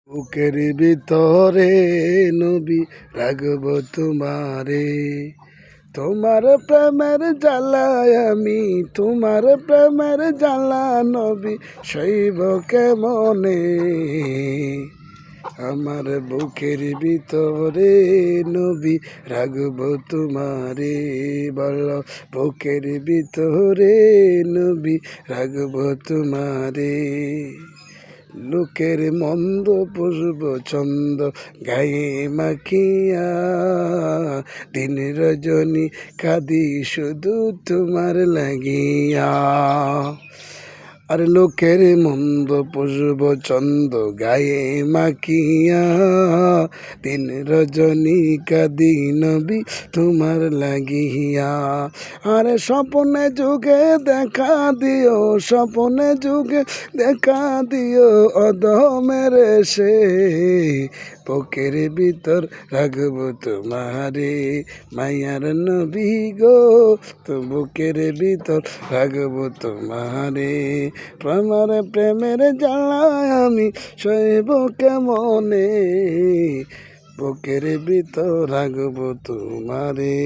বুকের ভিতরে নবী রাখব তোমারে, তোমার প্রেমের জ্বালায় আমি, তোমার প্রেমের জ্বালা নবী সইব কেমনে। আমার বুকের ভিতরে নবী রাখব তোমারে, বলো বুকের ভিতরে নবী রাখব তোমারে। লোকের মন্দ পুষ্প ছন্দ গায়ে মাখিয়া, দিন রজনী কাঁদি শুধু তোমার লাগিয়া। আর লোকের মন্দ পুষ্প ছন্দ গায়ে মাখিয়া, দিন রজনী কাঁদি নবী তোমার লাগিয়া। আরে স্বপ্নে যুগে দেখা দিও, স্বপ্নে যুগে দেখা দিও অধমের সে, বুকের ভিতর রাখব তোমারে মায়ার নবী গো, তো বুকের ভিতর রাখব তোমারে। প্রেমের জ্বালায় আমি সইব কেমনে, বুকের ভিতর রাখব তোমারে।